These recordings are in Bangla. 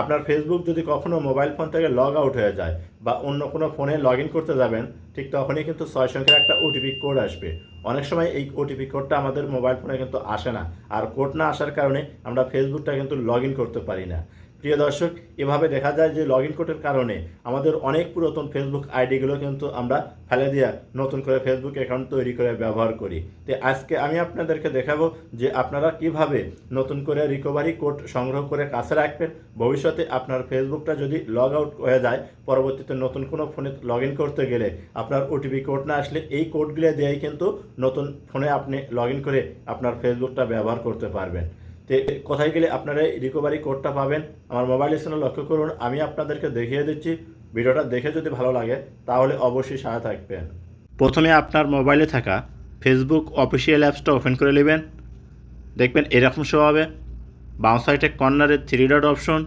আপনার ফেসবুক যদি কখনও মোবাইল ফোন থেকে লগ আউট হয়ে যায় বা অন্য কোনো ফোনে লগ ইন করতে যাবেন, ঠিক তখনই কিন্তু 6 সংখ্যার একটা ওটিপি কোড আসবে। অনেক সময় এই ওটিপি কোডটা আমাদের মোবাইল ফোনে কিন্তু আসে না, আর কোড না আসার কারণে আমরা ফেসবুকটা কিন্তু লগ ইন করতে পারি না। প্রিয় দর্শক, এভাবে দেখা যায় যে লগ ইন কোডের কারণে আমাদের অনেক পুরাতন ফেসবুক আইডিগুলো কিন্তু আমরা ফেলে দিয়ে নতুন করে ফেসবুক অ্যাকাউন্ট তৈরি করে ব্যবহার করি। তো আজকে আমি আপনাদেরকে দেখাবো যে আপনারা কিভাবে নতুন করে রিকভারি কোড সংগ্রহ করে কাছে রাখবেন। ভবিষ্যতে আপনার ফেসবুকটা যদি লগ আউট হয়ে যায়, পরবর্তীতে নতুন কোনো ফোনে লগ ইন করতে গেলে আপনার ওটিপি কোড না আসলে এই কোডগুলো দিয়েই কিন্তু নতুন ফোনে আপনি লগ ইন করে আপনার ফেসবুকটা ব্যবহার করতে পারবেন। তো কোথায় গেলে আপনারা এই রিকভারি কোডটা পাবেন, আমার মোবাইল স্ক্রিনে লক্ষ্য করুন। আমি আপনাদেরকে দেখিয়ে দিচ্ছি। ভিডিওটা দেখে যদি ভালো লাগে তাহলে অবশ্যই সাথে থাকবেন। প্রথমে আপনার মোবাইলে থাকা ফেসবুক অফিসিয়াল অ্যাপসটা ওপেন করে নেবেন। দেখবেন এরকম শো হবে। বাম সাইডে কর্নারে 3 ডট অপশন,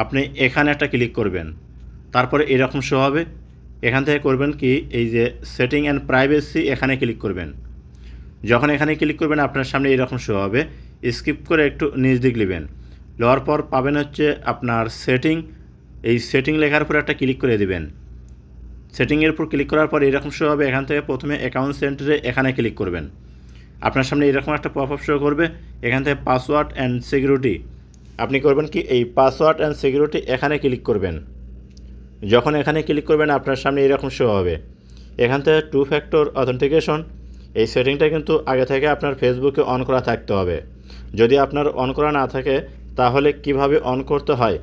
আপনি এখানে একটা ক্লিক করবেন। তারপরে এরকম শো হবে। এখান থেকে করবেন কি, এই যে সেটিং অ্যান্ড প্রাইভেসি, এখানে ক্লিক করবেন। যখন এখানে ক্লিক করবেন আপনার সামনে এরকম শো হবে। স্কিপ করে একটু নিচ দিক নেবেন। লওয়ার পর পাবেন হচ্ছে আপনার সেটিং। এই সেটিং লেখার উপর একটা ক্লিক করে দিবেন। সেটিংয়ের উপর ক্লিক করার পর এরকম শো হবে। এখান থেকে প্রথমে অ্যাকাউন্ট সেন্টারে এখানে ক্লিক করবেন। আপনার সামনে এরকম একটা পপ আপ শো করবে। এখান থেকে পাসওয়ার্ড অ্যান্ড সিকিউরিটি, আপনি করবেন কি, এই পাসওয়ার্ড অ্যান্ড সিকিউরিটি এখানে ক্লিক করবেন। যখন এখানে ক্লিক করবেন আপনার সামনে এরকম শো হবে। এখান থেকে 2 ফ্যাক্টর অথেন্টিকেশন, এই সেটিংটা কিন্তু আগে থেকে আপনার ফেসবুকে অন করা থাকতে হবে। যদি আপনার অন করা না থাকে তাহলে কিভাবে অন করতে হয়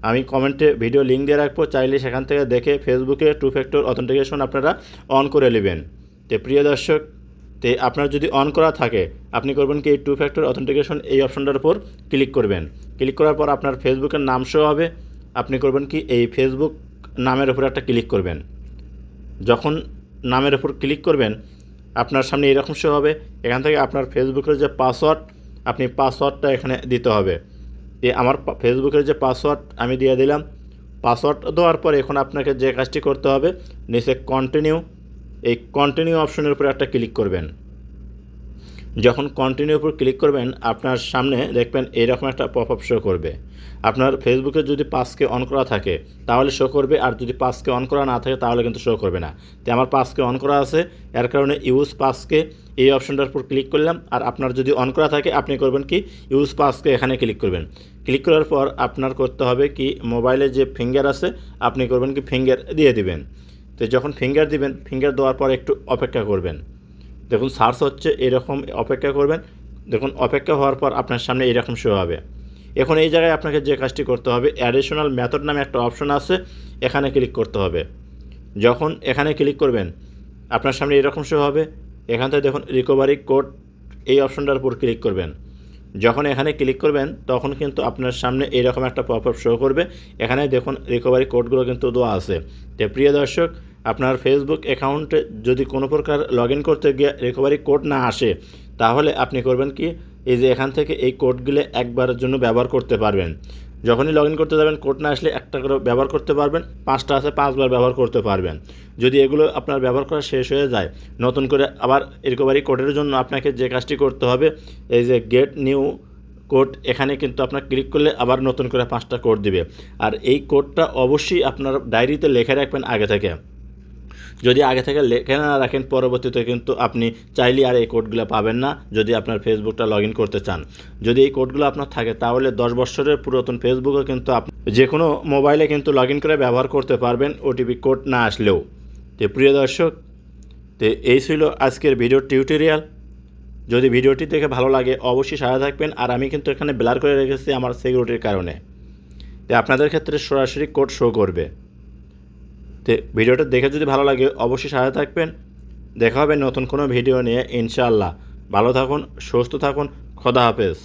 আমি কমেন্টে ভিডিও লিঙ্ক দিয়ে রাখবো, চাইলে সেখান থেকে দেখে ফেসবুকে 2 ফ্যাক্টর অথেন্টিকেশন আপনারা অন করে নেবেন। তো প্রিয় দর্শক, তো আপনার যদি অন করা থাকে আপনি করবেন কি, এই 2 ফ্যাক্টর অথেন্টিকেশন এই অপশনটার উপর ক্লিক করবেন। ক্লিক করার পর আপনার ফেসবুকের নাম শো হবে। আপনি করবেন কি, এই ফেসবুক নামের উপর একটা ক্লিক করবেন। যখন নামের উপর ক্লিক করবেন আপনার সামনে এরকম শো হবে। এখান থেকে আপনার ফেসবুকের যে পাসওয়ার্ড, আপনি পাসওয়ার্ডটা এখানে দিতে হবে। আমার ফেসবুকের যে পাসওয়ার্ড আমি দিয়ে দিলাম। পাসওয়ার্ড দেওয়ার পর এখন আপনাকে যে কাজটি করতে হবে, নিচে কন্টিনিউ, এই কন্টিনিউ অপশনের উপরে একটা ক্লিক করবেন। যখন কন্টিনিউর উপর ক্লিক করবেন আপনার সামনে দেখবেন এরকম একটা পপ আপ শো করবে। আপনার ফেসবুকে যদি পাসকে অন করা থাকে তাহলে শো করবে, আর যদি পাসকে অন করা না থাকে তাহলে কিন্তু শো করবে না। তো আমার পাসকে অন করা আছে, এর কারণে ইউজ পাসকে এই অপশনটার উপর ক্লিক করলাম। আর আপনার যদি অন করা থাকে আপনি করবেন কি, ইউজ পাসকে এখানে ক্লিক করবেন। ক্লিক করার পর আপনার করতে হবে কি, মোবাইলে যে ফিঙ্গার আছে আপনি করবেন কি, ফিঙ্গার দিয়ে দিবেন। তো যখন ফিঙ্গার দিবেন, ফিঙ্গার দেওয়ার পর একটু অপেক্ষা করবেন। দেখুন সার্চ হচ্ছে, এরকম অপেক্ষা করবেন। দেখুন অপেক্ষা হওয়ার পর আপনার সামনে এরকম শো হবে। এখন এই জায়গায় আপনাকে যে কাজটি করতে হবে, অ্যাডিশনাল মেথড নামে একটা অপশন আছে, এখানে ক্লিক করতে হবে। যখন এখানে ক্লিক করবেন আপনার সামনে এরকম শো হবে। এখান থেকে দেখুন রিকভারি কোড, এই অপশনটার উপর ক্লিক করবেন। যখন এখানে ক্লিক করবেন তখন কিন্তু আপনার সামনে এরকম একটা পপ আপ শো করবে। এখানে দেখুন রিকভারি কোডগুলো কিন্তু দেওয়া আছে। তো প্রিয় দর্শক, আপনার ফেসবুক অ্যাকাউন্টে যদি কোনো প্রকার লগ ইন করতে গিয়ে রিকভারি কোড না আসে তাহলে আপনি করবেন কি, এই যে এখান থেকে এই কোডগুলো একবারের জন্য ব্যবহার করতে পারবেন। যখনই লগ ইন করতে যাবেন কোড না আসলে একটা করে ব্যবহার করতে পারবেন, 5টা আছে 5বার ব্যবহার করতে পারবেন। যদি এগুলো আপনার ব্যবহার করা শেষ হয়ে যায় নতুন করে আবার রিকভারি কোডের জন্য আপনাকে যে কাজটি করতে হবে, এই যে গেট নিউ কোড, এখানে কিন্তু আপনার ক্লিক করলে আবার নতুন করে 5টা কোড দিবে। আর এই কোডটা অবশ্যই আপনার ডায়েরিতে লিখে রাখবেন আগে থেকে। যদি আগে থেকে লিখে না রাখেন পরবর্তীতে কিন্তু আপনি চাইলে আর এই কোডগুলো পাবেন না যদি আপনার ফেসবুকটা লগ ইন করতে চান। যদি এই কোডগুলো আপনার থাকে তাহলে 10 বছরের পুরাতন ফেসবুকও কিন্তু আপনি যে কোনো মোবাইলে কিন্তু লগ ইন করে ব্যবহার করতে পারবেন, ওটিপি কোড না আসলেও। তো প্রিয় দর্শক, তো এই ছিল আজকের ভিডিও টিউটোরিয়াল। যদি ভিডিওটি দেখে ভালো লাগে অবশ্যই সাথে থাকবেন। আর আমি কিন্তু এখানে ব্লার করে রেখেছি আমার সিকিউরিটির কারণে, তো আপনাদের ক্ষেত্রে সরাসরি কোড শো করবে। তো ভিডিওটা দেখে যদি ভালো লাগে অবশ্যই সাথে থাকবেন। দেখা হবে নতুন কোনো ভিডিও নিয়ে ইনশাআল্লাহ। ভালো থাকুন, সুস্থ থাকুন, খোদা হাফেজ।